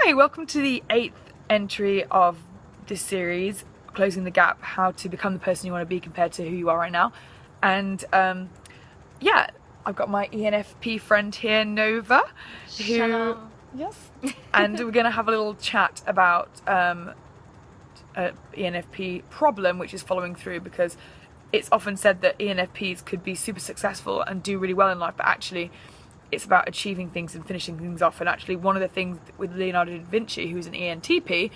Hi, welcome to the 8th entry of this series, Closing the Gap, how to become the person you want to be compared to who you are right now. And yeah, I've got my ENFP friend here, Nova, who, yes, and we're going to have a little chat about ENFP problem, which is following through, because it's often said that ENFPs could be super successful and do really well in life, but actually it's about achieving things and finishing things off. And actually one of the things with Leonardo da Vinci, who's an ENTP,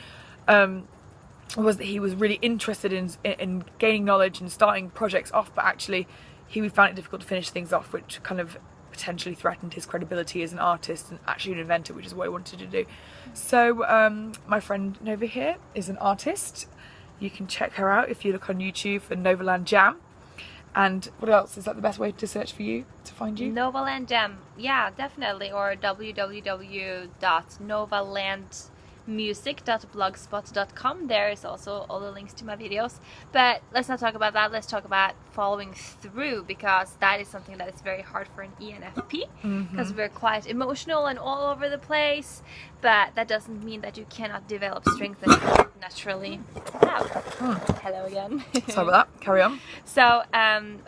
was that he was really interested in gaining knowledge and starting projects off, but actually he found it difficult to finish things off, which kind of potentially threatened his credibility as an artist and actually an inventor, which is what he wanted to do. So my friend Nova here is an artist. You can check her out if you look on YouTube for Novaland Jam. And what else? Is that the best way to search for you, to find you? Novaland Jam, yeah, definitely. Or www.novalandmusic.blogspot.com. There is also all the links to my videos. But let's not talk about that. Let's talk about following through, because that is something that is very hard for an ENFP, because we're quite emotional and all over the place. But that doesn't mean that you cannot develop strength that you naturally have. Hello again. Sorry about that. Carry on. So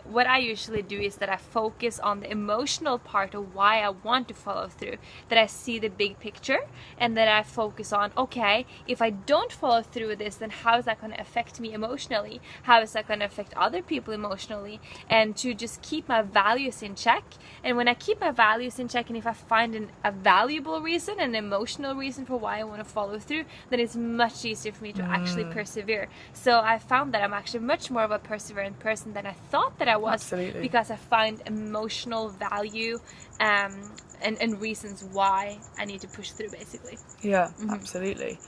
what I usually do is that I focus on the emotional part of why I want to follow through. That I see the big picture, and that I focus on, okay, if I don't follow through with this, then how is that going to affect me emotionally? How is that going to affect other people emotionally? And to just keep my values in check. And when I keep my values in check, and if I find a valuable reason, an emotional reason for why I want to follow through, then it's much easier for me to actually persevere. So I found that I'm actually much more of a perseverant person than I thought that I was. Absolutely. Because I find emotional value and reasons why I need to push through, basically. Yeah, absolutely.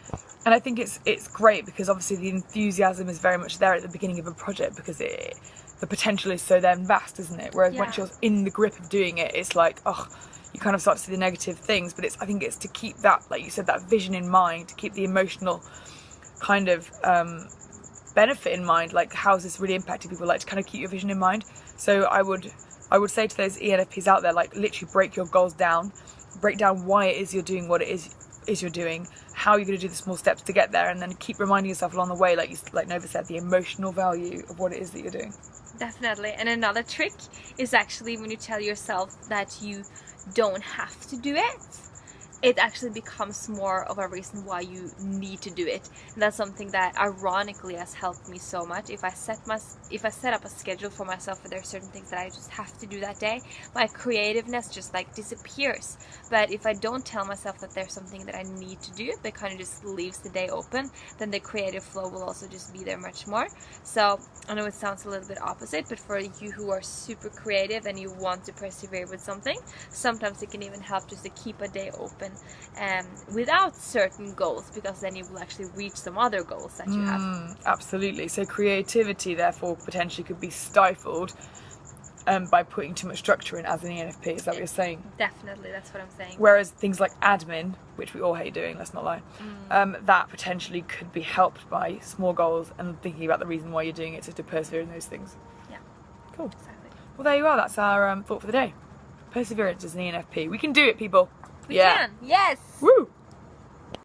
And I think it's great, because obviously the enthusiasm is very much there at the beginning of a project, because the potential is so then vast, isn't it? Whereas once you're in the grip of doing it, it's like, oh, you kind of start to see the negative things. But I think it's to keep that, like you said, that vision in mind, to keep the emotional kind of benefit in mind, like how is this really impacting people, like to kind of keep your vision in mind. So I would say to those ENFPs out there, like literally break your goals down, break down why it is you're doing what it is you're doing, how you're going to do the small steps to get there, and then keep reminding yourself along the way, like Nova said, the emotional value of what it is that you're doing. Definitely. And another trick is actually when you tell yourself that you don't have to do it, it actually becomes more of a reason why you need to do it. And that's something that ironically has helped me so much. If I set up a schedule for myself where there are certain things that I just have to do that day, my creativeness just like disappears. But if I don't tell myself that there's something that I need to do, that kind of just leaves the day open, then the creative flow will also just be there much more. So I know it sounds a little bit opposite, but for you who are super creative and you want to persevere with something, sometimes it can even help just to keep a day open without certain goals, because then you will actually reach some other goals that you have. Absolutely. So creativity therefore potentially could be stifled by putting too much structure in as an ENFP. Is that what you're saying? Definitely, that's what I'm saying. Whereas things like admin, which we all hate doing, let's not lie, that potentially could be helped by small goals and thinking about the reason why you're doing it, so to persevere in those things. Yeah. Cool. Exactly. Well, there you are. That's our thought for the day. Perseverance as an ENFP. We can do it, people. We can. Yes. Woo!